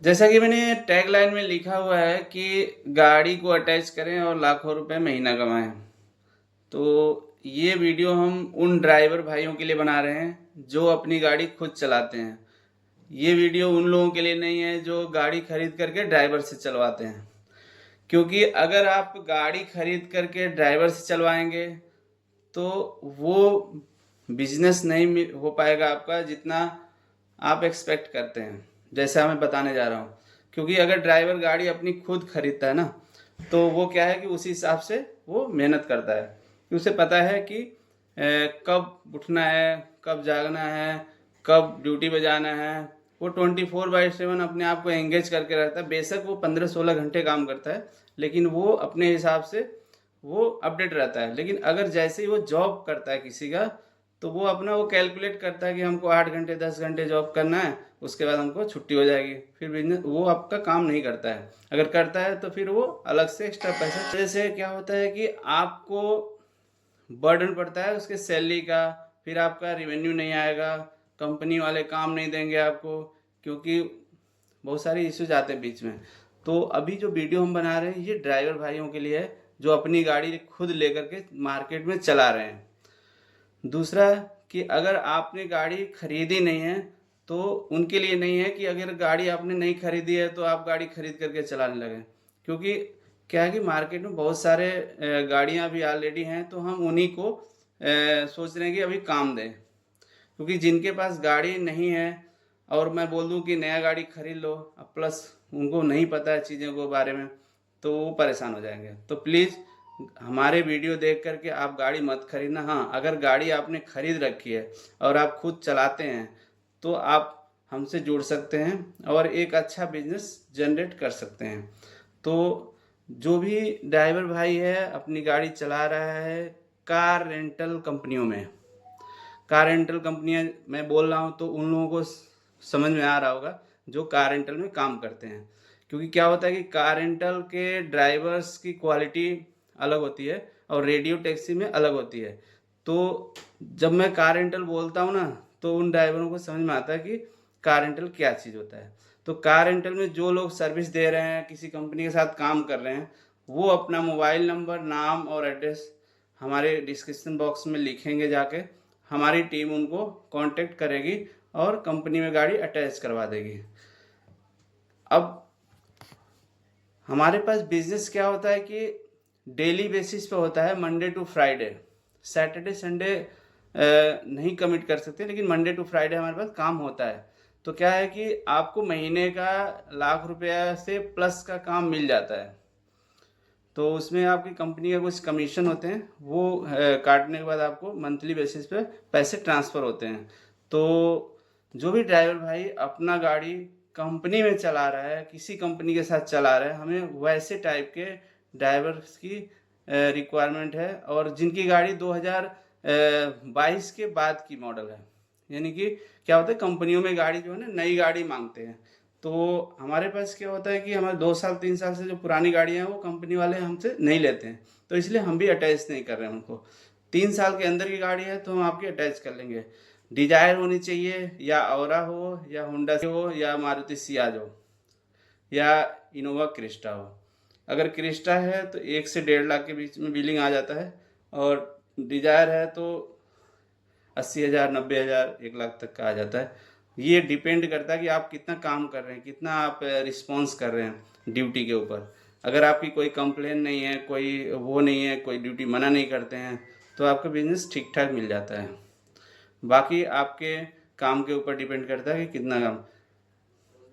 जैसा कि मैंने टैगलाइन में लिखा हुआ है कि गाड़ी को अटैच करें और लाखों रुपए महीना कमाएं। तो ये वीडियो हम उन ड्राइवर भाइयों के लिए बना रहे हैं जो अपनी गाड़ी खुद चलाते हैं। ये वीडियो उन लोगों के लिए नहीं है जो गाड़ी खरीद करके ड्राइवर से चलवाते हैं, क्योंकि अगर आप गाड़ी खरीद करके ड्राइवर से चलवाएंगे तो वो बिजनेस नहीं हो पाएगा आपका जितना आप एक्सपेक्ट करते हैं, जैसा मैं बताने जा रहा हूँ। क्योंकि अगर ड्राइवर गाड़ी अपनी खुद खरीदता है ना, तो वो क्या है कि उसी हिसाब से वो मेहनत करता है कि उसे पता है कि कब उठना है, कब जागना है, कब ड्यूटी पे जाना है। वो 24/7 अपने आप को एंगेज करके रहता है। बेशक वो 15-16 घंटे काम करता है, लेकिन वो अपने हिसाब से वो अपडेट रहता है। लेकिन अगर जैसे ही वो जॉब करता है किसी का, तो वो अपना वो कैलकुलेट करता है कि हमको 8 घंटे 10 घंटे जॉब करना है, उसके बाद हमको छुट्टी हो जाएगी। फिर बिजनेस वो आपका काम नहीं करता है। अगर करता है तो फिर वो अलग से एक्स्ट्रा पैसा। जैसे क्या होता है कि आपको बर्डन पड़ता है उसके सैलरी का, फिर आपका रेवेन्यू नहीं आएगा, कंपनी वाले काम नहीं देंगे आपको, क्योंकि बहुत सारे इश्यूज आते हैं बीच में। तो अभी जो वीडियो हम बना रहे हैं ये ड्राइवर भाइयों के लिए है जो अपनी गाड़ी खुद लेकर के मार्केट में चला रहे हैं। दूसरा कि अगर आपने गाड़ी खरीदी नहीं है तो उनके लिए नहीं है कि अगर गाड़ी आपने नहीं खरीदी है तो आप गाड़ी खरीद करके चलाने लगें। क्योंकि क्या है कि मार्केट में बहुत सारे गाड़ियां अभी ऑलरेडी हैं, तो हम उन्हीं को सोच रहे हैं कि अभी काम दें। क्योंकि जिनके पास गाड़ी नहीं है और मैं बोल दूं कि नया गाड़ी खरीद लो, अब प्लस उनको नहीं पता है चीज़ों के बारे में, तो वो परेशान हो जाएंगे। तो प्लीज़ हमारे वीडियो देख करके आप गाड़ी मत खरीदना। हाँ, अगर गाड़ी आपने खरीद रखी है और आप खुद चलाते हैं तो आप हमसे जुड़ सकते हैं और एक अच्छा बिजनेस जनरेट कर सकते हैं। तो जो भी ड्राइवर भाई है अपनी गाड़ी चला रहा है कार रेंटल कंपनियों में, कार रेंटल कंपनियां मैं बोल रहा हूँ तो उन लोगों को समझ में आ रहा होगा जो कार रेंटल में काम करते हैं। क्योंकि क्या होता है कि कार रेंटल के ड्राइवर्स की क्वालिटी अलग होती है और रेडियो टैक्सी में अलग होती है। तो जब मैं कार रेंटल बोलता हूँ ना, तो उन ड्राइवरों को समझ में आता है कि कार रेंटल क्या चीज़ होता है। तो कार रेंटल में जो लोग सर्विस दे रहे हैं, किसी कंपनी के साथ काम कर रहे हैं, वो अपना मोबाइल नंबर, नाम और एड्रेस हमारे डिस्क्रिप्शन बॉक्स में लिखेंगे जाके। हमारी टीम उनको कांटेक्ट करेगी और कंपनी में गाड़ी अटैच करवा देगी। अब हमारे पास बिजनेस क्या होता है कि डेली बेसिस पे होता है, Monday to Friday. Saturday Sunday नहीं कमिट कर सकते, लेकिन मंडे टू फ्राइडे हमारे पास काम होता है। तो क्या है कि आपको महीने का लाख रुपया से प्लस का काम मिल जाता है। तो उसमें आपकी कंपनी का कुछ कमीशन होते हैं, वो काटने के बाद आपको मंथली बेसिस पे पैसे ट्रांसफ़र होते हैं। तो जो भी ड्राइवर भाई अपना गाड़ी कंपनी में चला रहा है, किसी कंपनी के साथ चला रहा है, हमें वैसे टाइप के ड्राइवर्स की रिक्वायरमेंट है, और जिनकी गाड़ी 2022 के बाद की मॉडल है। यानी कि क्या होता है, कंपनियों में गाड़ी जो है ना, नई गाड़ी मांगते हैं। तो हमारे पास क्या होता है कि हमारे 2 साल 3 साल से जो पुरानी गाड़ियाँ हैं वो कंपनी वाले हमसे नहीं लेते हैं, तो इसलिए हम भी अटैच नहीं कर रहे हैं उनको। 3 साल के अंदर की गाड़ी है तो हम आपकी अटैच कर लेंगे। डिजायर होनी चाहिए, या औरा हो, या होंडा हो, या मारुति सियाज हो, या इनोवा क्रिस्टा हो। अगर क्रिस्टा है तो 1 से 1.5 लाख के बीच में बिलिंग आ जाता है, और डिजायर है तो 80,000 90,000 1 लाख तक का आ जाता है। ये डिपेंड करता है कि आप कितना काम कर रहे हैं, कितना आप रिस्पॉन्स कर रहे हैं ड्यूटी के ऊपर। अगर आपकी कोई कंप्लेन नहीं है, कोई वो नहीं है, कोई ड्यूटी मना नहीं करते हैं, तो आपका बिजनेस ठीक ठाक मिल जाता है। बाकी आपके काम के ऊपर डिपेंड करता है कि कितना काम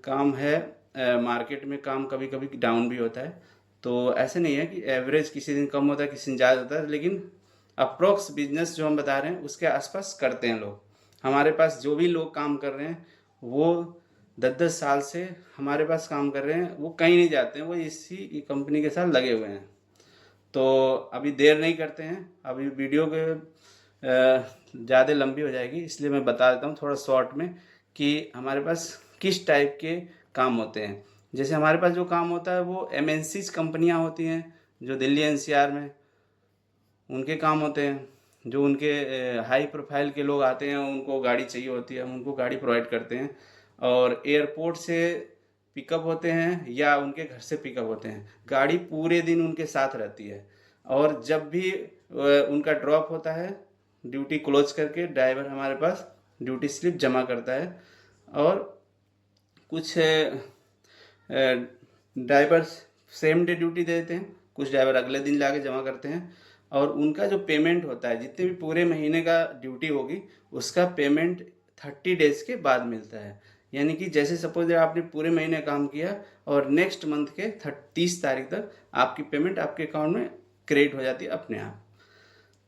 काम है। मार्केट में काम कभी कभी डाउन भी होता है, तो ऐसे नहीं है कि एवरेज किसी दिन कम होता है किसी दिन ज़्यादा होता है, लेकिन अप्रोक्स बिजनेस जो हम बता रहे हैं उसके आसपास करते हैं लोग। हमारे पास जो भी लोग काम कर रहे हैं वो 10-10 साल से हमारे पास काम कर रहे हैं, वो कहीं नहीं जाते हैं, वो इसी कंपनी के साथ लगे हुए हैं। तो अभी देर नहीं करते हैं, अभी वीडियो के ज़्यादा लंबी हो जाएगी, इसलिए मैं बता देता हूँ थोड़ा शॉर्ट में कि हमारे पास किस टाइप के काम होते हैं। जैसे हमारे पास जो काम होता है वो एमएनसीज कंपनियां होती हैं जो दिल्ली एनसीआर में, उनके काम होते हैं। जो उनके हाई प्रोफाइल के लोग आते हैं, उनको गाड़ी चाहिए होती है, हम उनको गाड़ी प्रोवाइड करते हैं। और एयरपोर्ट से पिकअप होते हैं या उनके घर से पिकअप होते हैं, गाड़ी पूरे दिन उनके साथ रहती है। और जब भी उनका ड्रॉप होता है, ड्यूटी क्लोज करके ड्राइवर हमारे पास ड्यूटी स्लिप जमा करता है। और कुछ ड्राइवर सेम डे ड्यूटी दे देते हैं, कुछ ड्राइवर अगले दिन लाके जमा करते हैं। और उनका जो पेमेंट होता है, जितने भी पूरे महीने का ड्यूटी होगी उसका पेमेंट 30 डेज के बाद मिलता है। यानी कि जैसे सपोज आपने पूरे महीने काम किया और नेक्स्ट मंथ के 30 तारीख तक आपकी पेमेंट आपके अकाउंट में क्रेडिट हो जाती है अपने आप।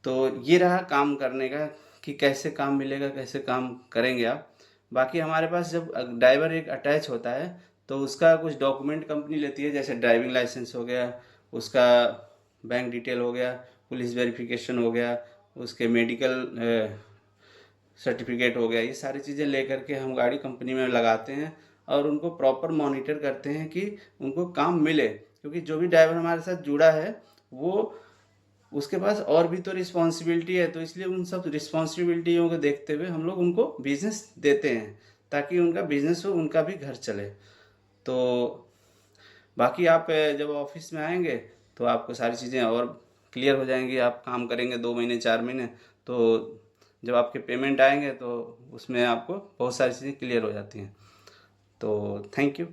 तो ये रहा काम करने का कि कैसे काम मिलेगा, कैसे काम करेंगे आप। बाकी हमारे पास जब ड्राइवर एक अटैच होता है तो उसका कुछ डॉक्यूमेंट कंपनी लेती है, जैसे ड्राइविंग लाइसेंस हो गया, उसका बैंक डिटेल हो गया, पुलिस वेरिफिकेशन हो गया, उसके मेडिकल सर्टिफिकेट हो गया। ये सारी चीज़ें लेकर के हम गाड़ी कंपनी में लगाते हैं और उनको प्रॉपर मॉनिटर करते हैं कि उनको काम मिले। क्योंकि जो भी ड्राइवर हमारे साथ जुड़ा है वो उसके पास और भी तो रिस्पॉन्सिबिलिटी है, तो इसलिए उन सब रिस्पॉन्सिबिलिटियों को देखते हुए हम लोग उनको बिजनेस देते हैं ताकि उनका बिजनेस हो, उनका भी घर चले। तो बाकी आप जब ऑफिस में आएंगे तो आपको सारी चीज़ें और क्लियर हो जाएंगी। आप काम करेंगे 2 महीने 4 महीने, तो जब आपके पेमेंट आएंगे तो उसमें आपको बहुत सारी चीज़ें क्लियर हो जाती हैं। तो थैंक यू।